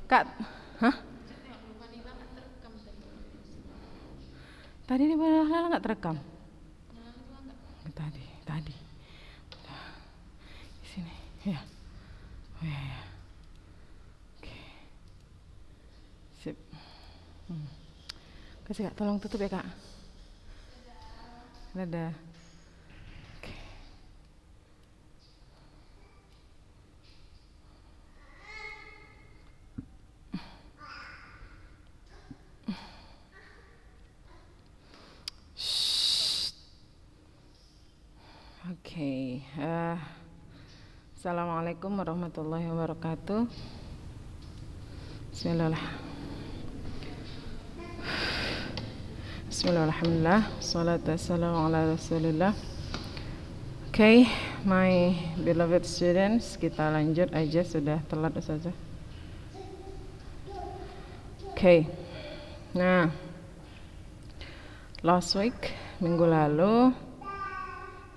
Kak, hah? Tadi di mana nggak terekam? Tadi. Di sini, ya. Oh ya. Oke. Sip. Kasih Kak, tolong tutup ya Kak. Dadah. Oke. Oke. Assalamualaikum warahmatullahi wabarakatuh. Bismillahirrahmanirrahim. Salatu wassalamu ala Rasulillah. Okay, my beloved students, kita lanjut aja, sudah telat saja. Okay. Nah, last week, minggu lalu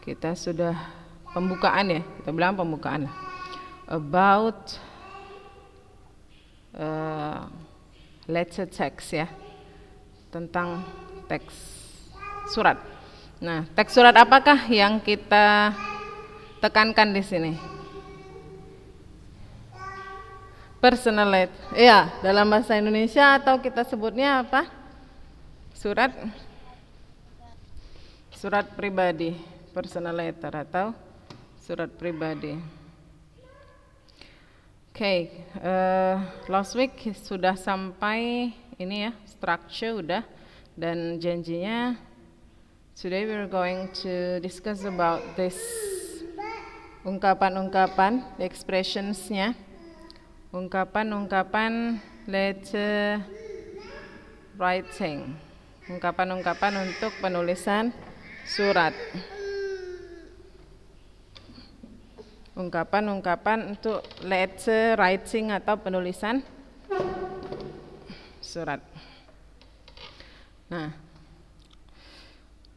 kita sudah pembukaan ya, kita bilang pembukaan lah, about letter text ya, tentang teks surat. Nah, teks surat apakah yang kita tekankan di sini? Personal. Iya, dalam bahasa Indonesia atau kita sebutnya apa? Surat pribadi, personal letter atau surat pribadi. Oke, last week sudah sampai ini ya, structure udah, dan janjinya today we're going to discuss about this ungkapan-ungkapan, expressionsnya, ungkapan-ungkapan letter writing, ungkapan-ungkapan untuk penulisan surat, ungkapan-ungkapan untuk letter writing atau penulisan surat. Nah,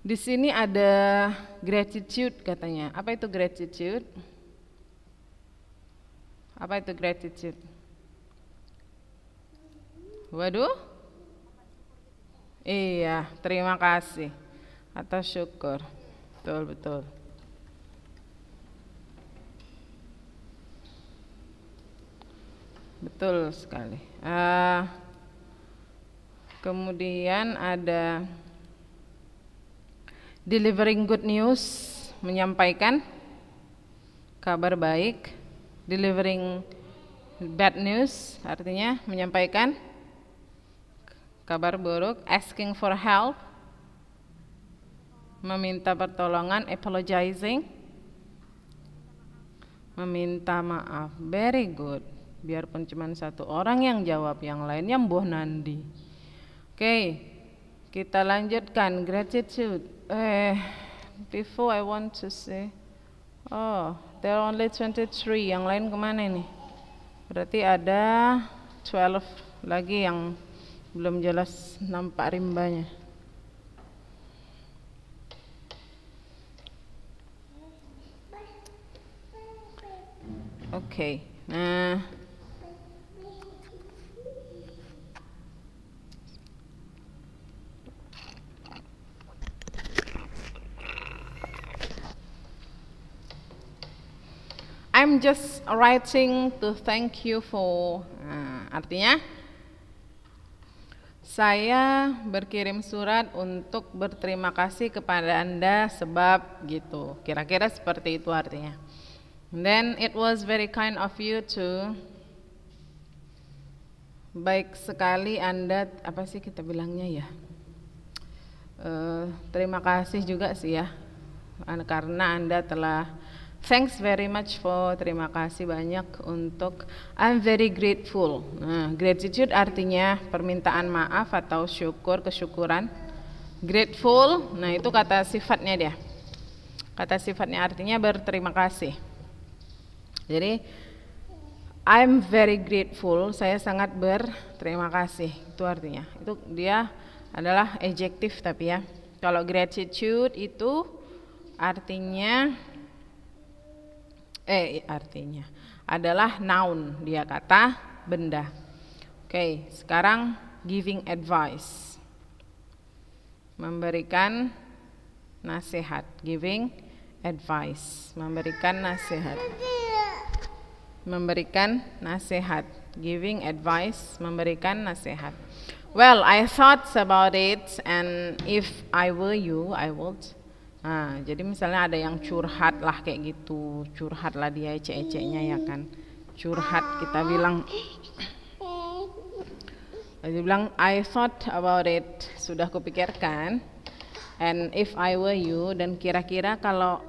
di sini ada gratitude katanya. Apa itu gratitude? Apa itu gratitude? Waduh? Iya, terima kasih atau syukur. Betul. Betul sekali. Kemudian ada delivering good news, menyampaikan kabar baik. Delivering bad news artinya menyampaikan kabar buruk. Asking for help, meminta pertolongan. Apologizing, meminta maaf. Very good. Biarpun cuma satu orang yang jawab, yang lainnya mbuh nandi. Oke, kita lanjutkan gratitude. Before I want to say, there are only 23. Yang lain kemana ini? Berarti ada 12 lagi yang belum jelas nampak rimbanya. Oke, nah I'm just writing to thank you for. Artinya saya berkirim surat untuk berterima kasih kepada Anda sebab gitu. Kira-kira seperti itu artinya. And then it was very kind of you to. Baik sekali Anda, apa sih kita bilangnya ya? Terima kasih juga sih ya, karena Anda telah. Thanks very much for, terima kasih banyak untuk. I'm very grateful. Nah, gratitude artinya permintaan maaf atau syukur, kesyukuran. Grateful, nah itu kata sifatnya dia. Kata sifatnya artinya berterima kasih. Jadi I'm very grateful, saya sangat berterima kasih, itu artinya. Itu dia adalah adjektif tapi ya. Kalau gratitude itu artinya adalah noun, dia kata benda. Oke, sekarang giving advice. Memberikan nasihat. Giving advice. Memberikan nasihat. Memberikan nasihat. Giving advice. Memberikan nasihat. Well, I thought about it, and if I were you, I would. Nah, jadi misalnya ada yang curhat lah kayak gitu, curhat lah dia ecek-eceknya ya kan, curhat kita bilang, dia bilang I thought about it, sudah kupikirkan, and if I were you, dan kira-kira kalau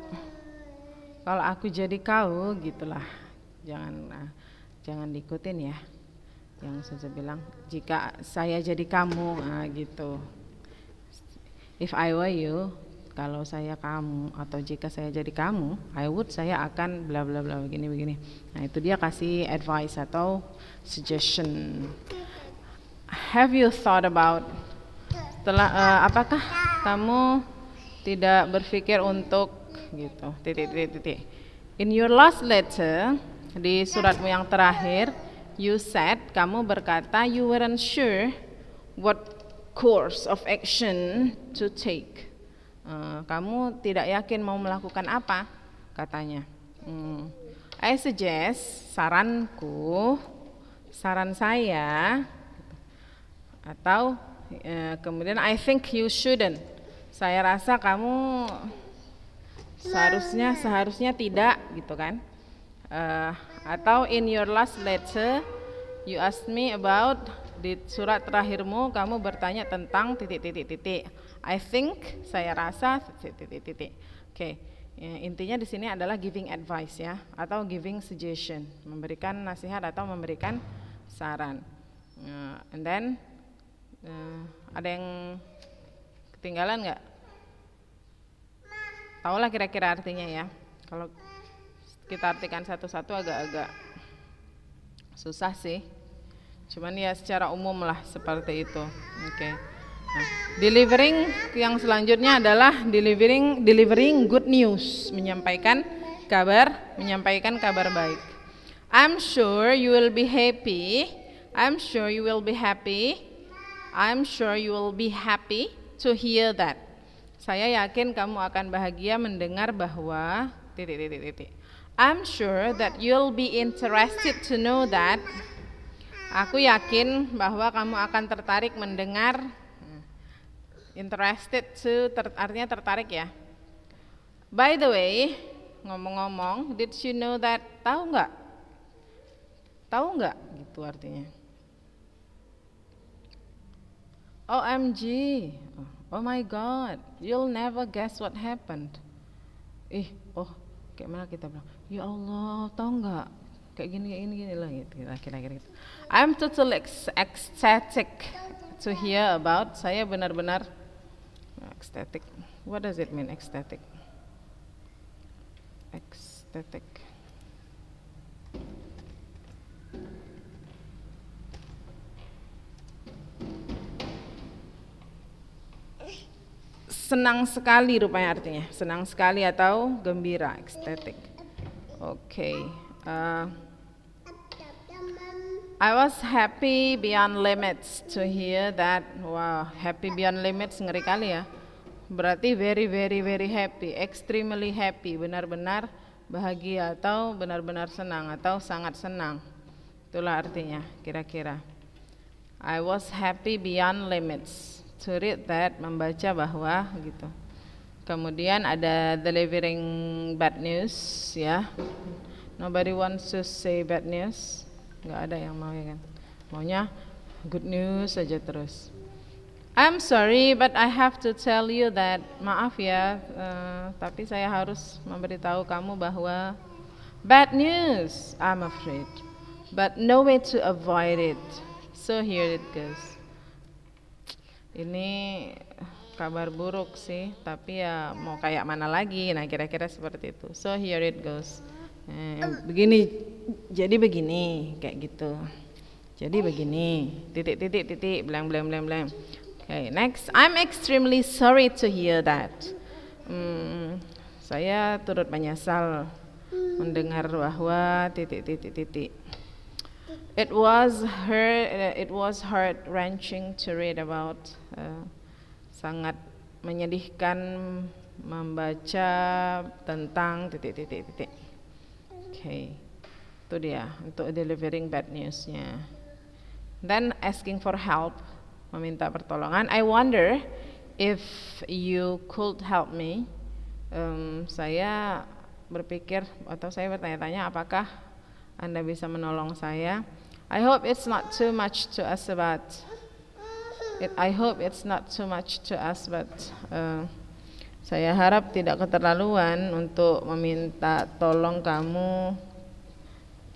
aku jadi kau gitulah, jangan diikutin ya, yang saya bilang jika saya jadi kamu, gitu. If I were you, kalau saya kamu, atau jika saya jadi kamu, I would, saya akan bla bla bla begini. Nah, itu dia kasih advice atau suggestion. Have you thought about, apakah kamu tidak berpikir untuk gitu, titik. In your last letter, di suratmu yang terakhir, you said, kamu berkata you weren't sure what course of action to take. Kamu tidak yakin mau melakukan apa, katanya. I suggest, saran saya, atau kemudian I think you shouldn't. Saya rasa kamu seharusnya tidak, gitu kan? Atau in your last letter, you asked me about, di surat terakhirmu kamu bertanya tentang titik. I think, saya rasa titik. Oke, intinya di sini adalah giving advice ya, atau giving suggestion, memberikan nasihat atau memberikan saran. And then ada yang ketinggalan nggak? Taulah kira-kira artinya ya. Kalau kita artikan satu-satu agak-agak susah sih. Cuman ya secara umum lah seperti itu. Oke. Nah, delivering yang selanjutnya adalah delivering good news, menyampaikan kabar baik. I'm sure you will be happy. I'm sure you will be happy to hear that. Saya yakin kamu akan bahagia mendengar bahwa titik. I'm sure that you'll be interested to know that. Aku yakin bahwa kamu akan tertarik mendengar. Interested to, artinya tertarik ya. By the way, ngomong-ngomong, did you know that? Tahu nggak? Gitu artinya. OMG, oh my God, you'll never guess what happened. Kayak mana kita bilang, ya Allah, tahu nggak? Kayak gini lah gitu, kira-kira gitu. I'm totally ecstatic to hear about. Saya benar-benar ecstatic. What does it mean, ecstatic? Ecstatic. Senang sekali rupanya artinya. Senang sekali atau gembira, ecstatic. Okay. I was happy beyond limits to hear that. Wow, happy beyond limits, ngeri kali ya. Berarti very happy, extremely happy, benar-benar bahagia atau benar-benar senang atau sangat senang. Itulah artinya kira-kira. I was happy beyond limits. To read that, membaca bahwa gitu. Kemudian ada delivering bad news ya. Nobody wants to say bad news. Nggak ada yang mau ya kan. Maunya good news saja terus. I'm sorry but I have to tell you that, maaf ya, tapi saya harus memberitahu kamu bahwa bad news, I'm afraid, but no way to avoid it. So here it goes. Ini kabar buruk sih, tapi ya mau kayak mana lagi, nah kira-kira seperti itu. So here it goes. Begini, jadi begini, kayak gitu. Jadi begini, titik, blank. Okay, next, I'm extremely sorry to hear that. Saya turut menyesal mendengar bahwa titik. It was heart-wrenching to read about. Sangat menyedihkan membaca tentang titik-titik-titik. Okay, itu dia untuk delivering bad newsnya. Then asking for help, meminta pertolongan. I wonder if you could help me. Saya berpikir atau saya bertanya-tanya apakah Anda bisa menolong saya. I hope it's not too much to ask about it. I hope it's not too much to ask, but saya harap tidak keterlaluan untuk meminta tolong kamu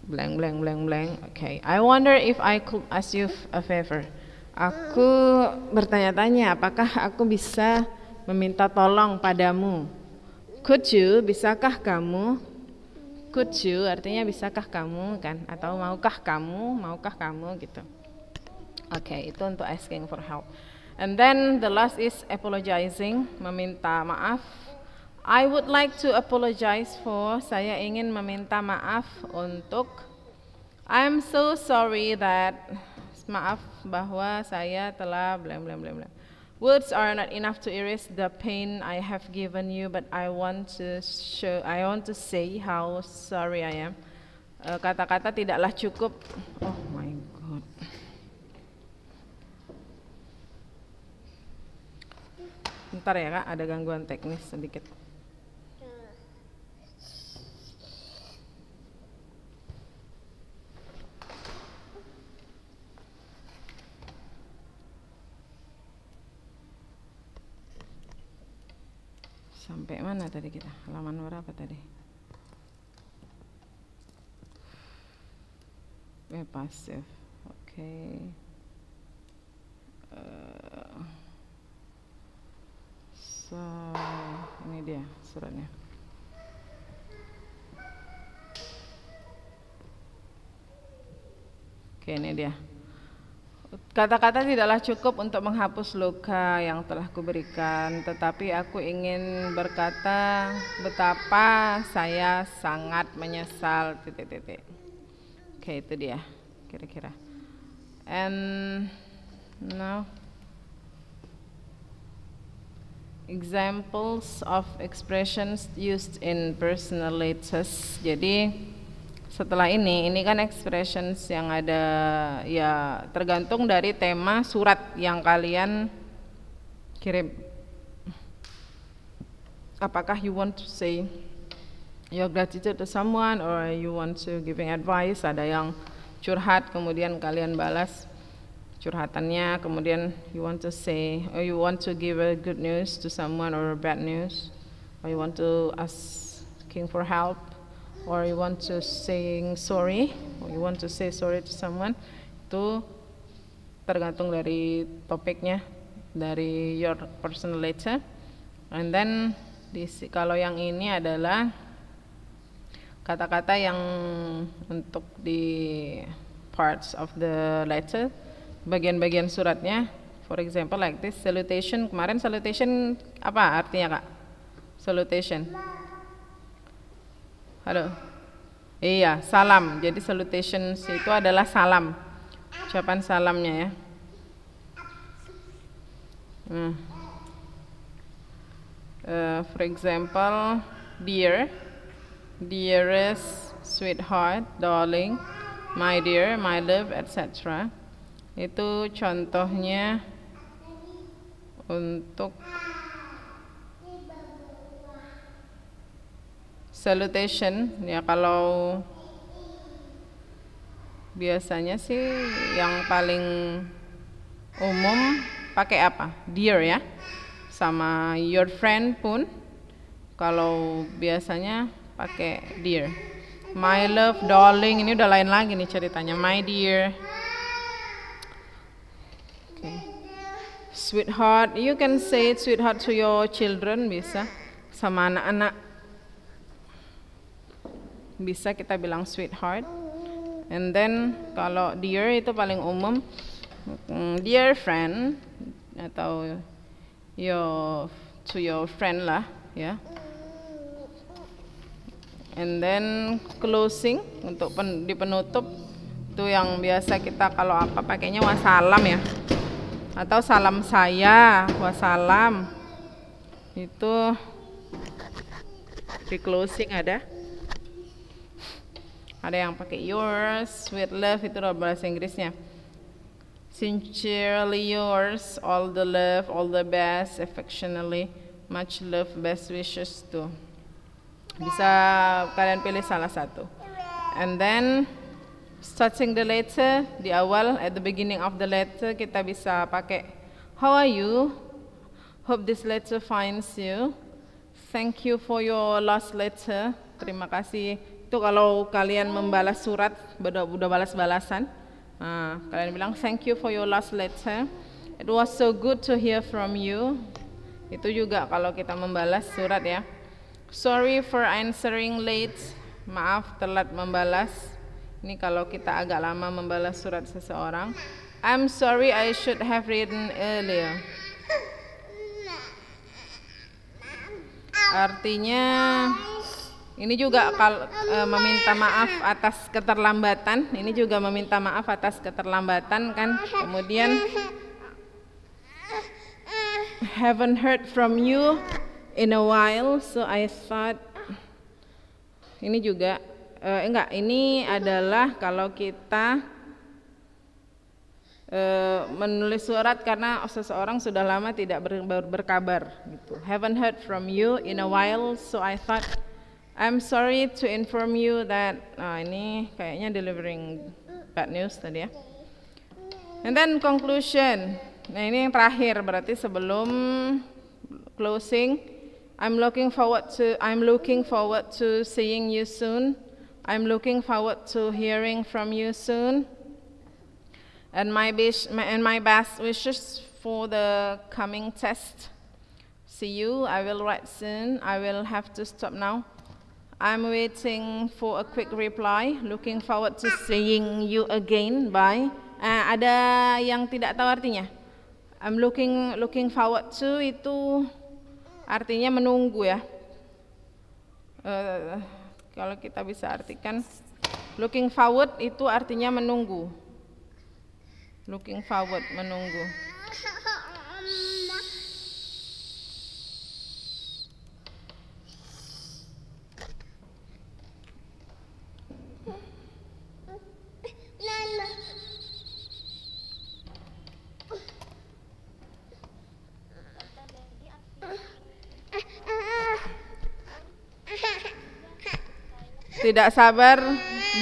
blank blank blank blank. Okay. I wonder if I could ask you a favor. Aku bertanya-tanya apakah aku bisa meminta tolong padamu. Could you, bisakah kamu? Could you artinya bisakah kamu kan? Atau maukah kamu gitu. Okay, itu untuk asking for help. And then the last is apologizing, meminta maaf. I would like to apologize for, saya ingin meminta maaf untuk, I'm so sorry that, maaf bahwa saya telah blank blank blank blank. Words are not enough to erase the pain I have given you, but I want to say how sorry I am. Kata-kata tidaklah cukup. Oh my God. Bentar ya Kak, ada gangguan teknis sedikit. Sampai mana tadi kita? Halaman berapa tadi? Pasif. Oke. So, ini dia suratnya. Oke, ini dia. Kata-kata tidaklah cukup untuk menghapus luka yang telah kuberikan, tetapi aku ingin berkata betapa saya sangat menyesal titik-titik. Oke, itu dia kira-kira. And now examples of expressions used in personal letters. Jadi setelah ini kan expressions yang ada ya tergantung dari tema surat yang kalian kirim. Apakah you want to say your gratitude to someone or you want to giving advice? Ada yang curhat kemudian kalian balas curhatannya, kemudian you want to say or you want to give a good news to someone or bad news, or you want to asking for help, or you want to saying sorry, or you want to say sorry to someone. Itu tergantung dari topiknya, dari your personal letter. And then kalau yang ini adalah kata-kata yang untuk di parts of the letter, bagian-bagian suratnya. For example like this, salutation. Kemarin salutation apa artinya Kak? Salutation. Halo. Iya, salam. Jadi salutation itu adalah salam. Ucapan salamnya ya. For example, dear, dearest, sweetheart, darling, my dear, my love, etc. Itu contohnya untuk salutation. Ya kalau biasanya sih yang paling umum pakai apa? Dear ya. Sama your friend pun kalau biasanya pakai dear. My love, darling, ini udah lain lagi nih ceritanya. My dear. Okay. Sweetheart, you can say sweetheart to your children, bisa. Sama anak-anak bisa kita bilang sweetheart. And then kalau dear itu paling umum, dear friend atau to your friend lah ya. And then closing untuk di penutup Itu yang biasa kita kalau apa pakainya wassalam ya, atau salam saya, wassalam. Itu di closing ada yang pakai yours with love, itu bahasa Inggrisnya. Sincerely yours, all the love, all the best, affectionately, much love, best wishes tuh. Bisa kalian pilih salah satu. And then starting the letter, di awal, at the beginning of the letter, kita bisa pakai how are you? Hope this letter finds you. Thank you for your last letter. Terima kasih. Itu kalau kalian membalas surat, udah balas-balasan. Nah, kalian bilang thank you for your last letter. It was so good to hear from you. Itu juga kalau kita membalas surat ya. Sorry for answering late. Maaf telat membalas. Ini kalau kita agak lama membalas surat seseorang. I'm sorry, I should have written earlier. Artinya ini juga kalau meminta maaf atas keterlambatan. Ini juga meminta maaf atas keterlambatan kan. Kemudian haven't heard from you in a while, so I thought. Ini juga ini adalah kalau kita menulis surat karena seseorang sudah lama tidak berkabar gitu. Haven't heard from you in a while, so I thought I'm sorry to inform you that. Ini kayaknya delivering bad news tadi ya. And then conclusion. Nah, ini yang terakhir, berarti sebelum closing. I'm looking forward to seeing you soon. I'm looking forward to hearing from you soon. And my best wishes for the coming test. See you. I will write soon. I will have to stop now. I'm waiting for a quick reply. Looking forward to seeing you again. Bye. Ada yang tidak tahu artinya? I'm looking forward to itu artinya menunggu ya. Kalau kita bisa artikan, looking forward itu artinya menunggu. Looking forward, menunggu. Tidak sabar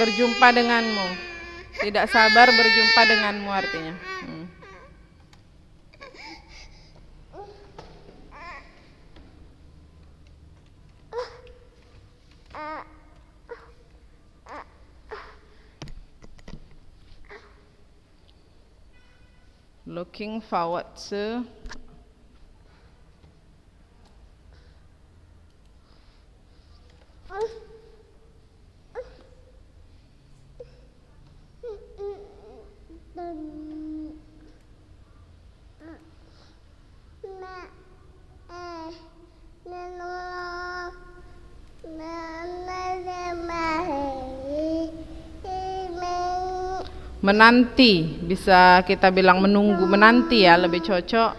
berjumpa denganmu. Tidak sabar berjumpa denganmu artinya. Looking forward to. Menanti, bisa kita bilang menunggu, menanti ya, lebih cocok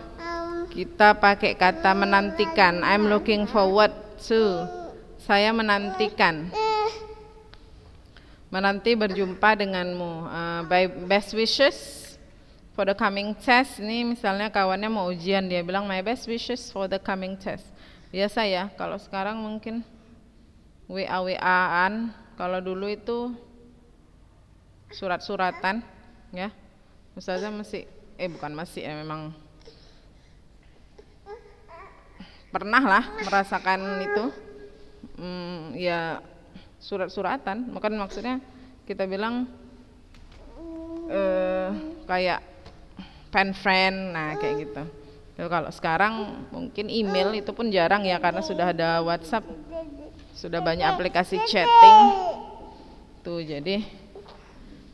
kita pakai kata menantikan. I'm looking forward to. Saya menantikan. Menanti berjumpa denganmu. Best wishes for the coming test. Ini misalnya kawannya mau ujian, dia bilang my best wishes for the coming test. Biasa ya, kalau sekarang mungkin WA-WA-an, kalau dulu itu surat-suratan ya. Ustazah masih bukan masih ya, memang pernah lah merasakan itu. Ya surat-suratan, maksudnya kita bilang kayak fan-friend, nah kayak gitu. Kalau sekarang mungkin email itu pun jarang ya, karena sudah ada WhatsApp, sudah banyak aplikasi chatting tuh. Jadi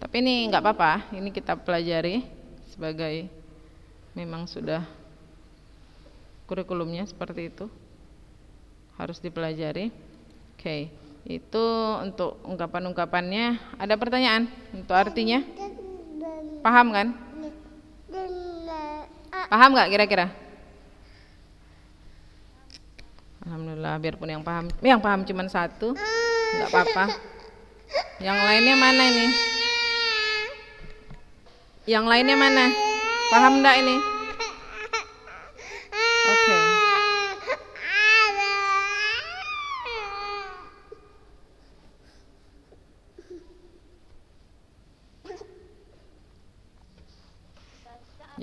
tapi ini nggak apa-apa, ini kita pelajari sebagai memang sudah kurikulumnya seperti itu, harus dipelajari. Oke, itu untuk ungkapan-ungkapannya. Ada pertanyaan untuk artinya? Paham kan? Paham nggak kira-kira? Alhamdulillah, biarpun yang paham cuma satu, nggak apa-apa. Yang lainnya mana ini? Yang lainnya mana? Paham nggak ini? Oke.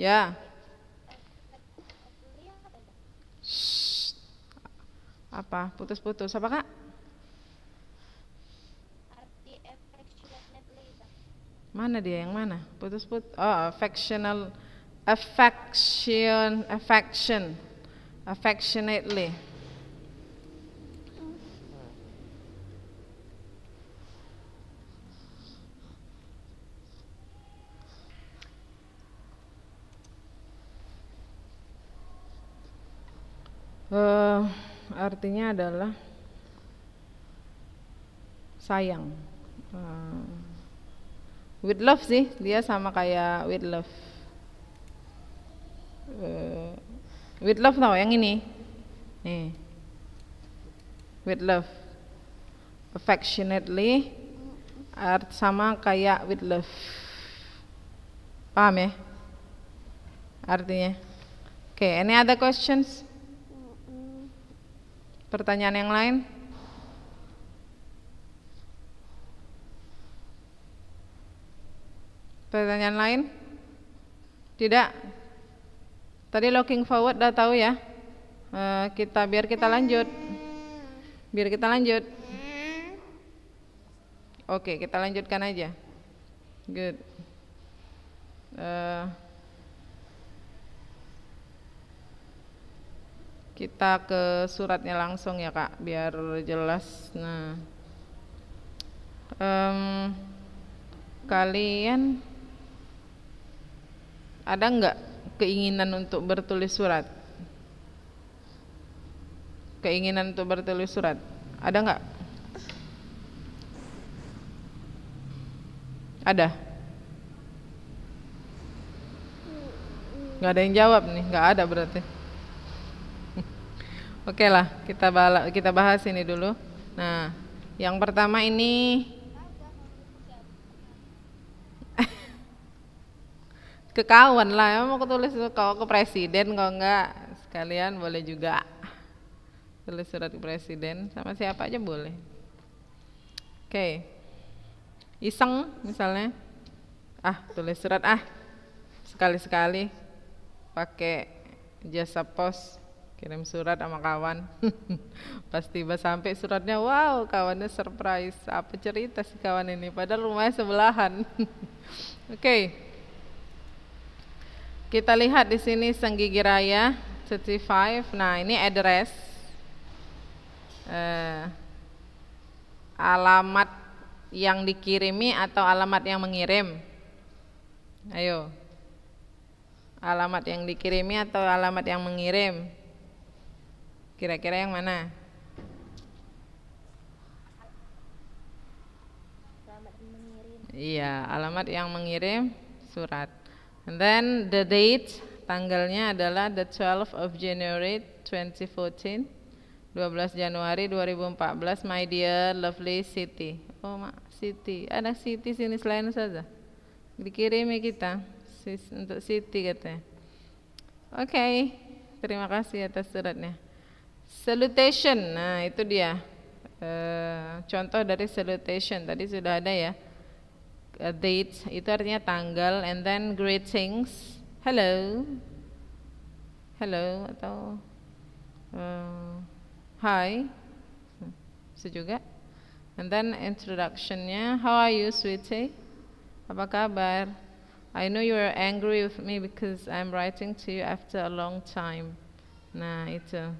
Ya. Shh. Apa? Putus-putus. Apa, Kak? Mana dia? Yang mana? Putus-putus. Oh, affectionately. Artinya adalah sayang. With love sih, dia sama kayak with love. With love tau yang ini. Nih. With love. Affectionately sama kayak with love. Paham ya? Artinya. Okay, any other questions? Pertanyaan yang lain? Pertanyaan lain? Tidak? Tadi looking forward udah tahu ya? Biar kita lanjut. Oke, kita lanjutkan aja. Good. Kita ke suratnya langsung ya Kak, biar jelas. Nah, kalian ada nggak keinginan untuk bertulis surat? Keinginan untuk bertulis surat, ada nggak? Ada? Nggak ada yang jawab nih, nggak ada berarti. Oke lah, kita bahas ini dulu. Nah, yang pertama ini ke kawan lah, ya mau tulis kalau ke presiden, kalau enggak sekalian boleh juga tulis surat ke presiden, sama siapa aja boleh. Oke. Iseng misalnya, tulis surat sekali-sekali pakai jasa pos. Kirim surat sama kawan. Pas tiba sampai suratnya, wow, kawannya surprise. Apa cerita si kawan ini? Padahal rumahnya sebelahan. Oke. Kita lihat di sini Senggigi Raya 35. Nah, ini address. Alamat yang dikirimi atau alamat yang mengirim? Ayo. Alamat yang dikirimi atau alamat yang mengirim? Kira-kira yang mana? Iya, alamat yang mengirim surat. And then the date, tanggalnya adalah the 12th of January 2014, 12 Januari 2014. My dear lovely Siti. Oh, Siti. Ada Siti sini selain saja. Dikirimi kita untuk Siti katanya. Oke, terima kasih atas suratnya. Salutation, nah itu dia contoh dari salutation. Tadi sudah ada ya. Date itu artinya tanggal, and then greetings, hello atau hi, itu juga. And then introductionnya, how are you sweetie? Apa kabar? I know you are angry with me because I'm writing to you after a long time. Nah itu.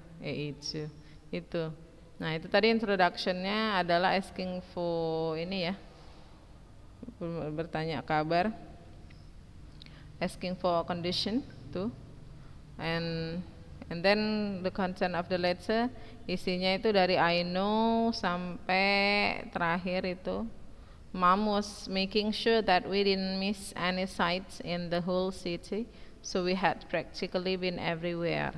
Nah itu tadi introductionnya adalah asking for ini ya, bertanya kabar, asking for condition tuh, and then the content of the letter, isinya itu dari I know sampai terakhir itu Mom was making sure that we didn't miss any sights in the whole city, so we had practically been everywhere.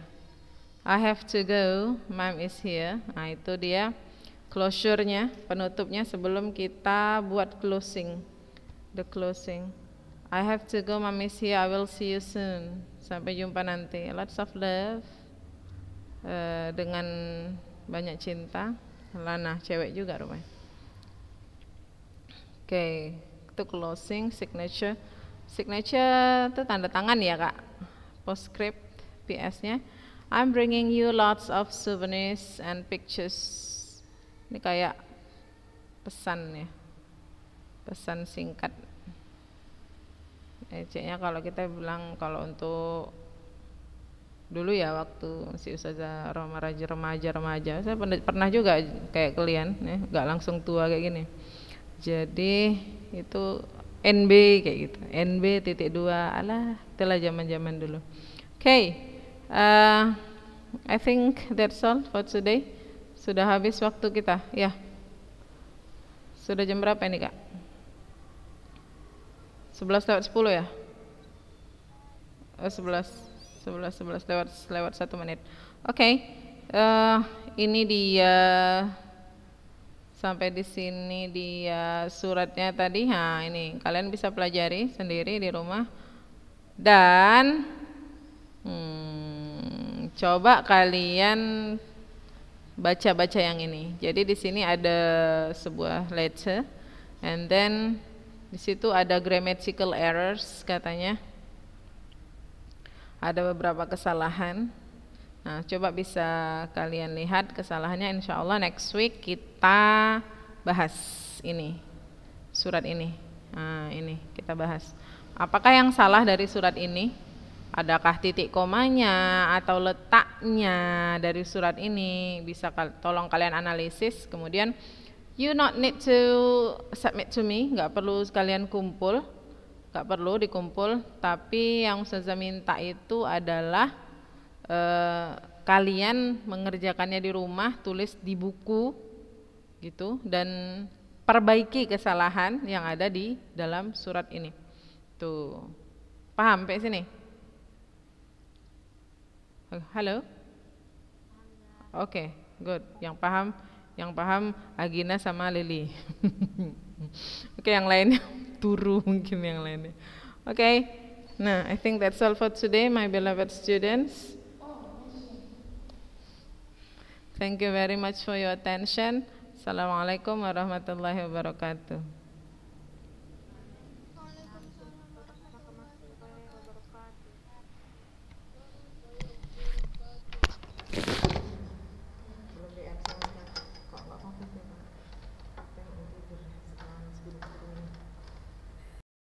I have to go, Mom is here. Nah, itu dia closure-nya, penutupnya sebelum kita buat closing. The closing. I have to go, Mom is here. I will see you soon. Sampai jumpa nanti. Lots of love. Dengan banyak cinta. Lana, cewek juga rumahnya. Oke, itu closing, signature. Signature itu tanda tangan ya kak. Postscript, PS-nya. I'm bringing you lots of souvenirs and pictures. Ini kayak pesan ya, pesan singkat. Ejeknya kalau kita bilang kalau untuk dulu ya waktu masih ustazah remaja, saya pernah juga kayak kalian, ya, nggak langsung tua kayak gini. Jadi itu NB kayak gitu, NB.2, alah itulah zaman-zaman dulu. Okay, I think that's all for today. Sudah habis waktu kita, ya. Sudah jam berapa ini kak? 11:10 ya? 11 lewat 1 menit. Oke, ini dia sampai di sini dia suratnya tadi. Nah ini kalian bisa pelajari sendiri di rumah dan coba kalian baca-baca yang ini. Jadi di sini ada sebuah letter, and then di situ ada grammatical errors katanya. Ada beberapa kesalahan. Nah, coba bisa kalian lihat kesalahannya. Insya Allah next week kita bahas ini, surat ini. Nah, ini kita bahas. Apakah yang salah dari surat ini? Adakah titik komanya atau letaknya dari surat ini? Bisa tolong kalian analisis. Kemudian you not need to submit to me, nggak perlu kalian kumpul. Gak perlu dikumpul, tapi yang ustazah minta itu adalah kalian mengerjakannya di rumah, tulis di buku gitu, dan perbaiki kesalahan yang ada di dalam surat ini. Tuh, paham sampai sini? Halo? Oke, good. Yang paham Agina sama Lili. Oke, yang lainnya turu mungkin yang lainnya. Oke, nah I think that's all for today, my beloved students. Thank you very much for your attention. Assalamualaikum warahmatullahi wabarakatuh.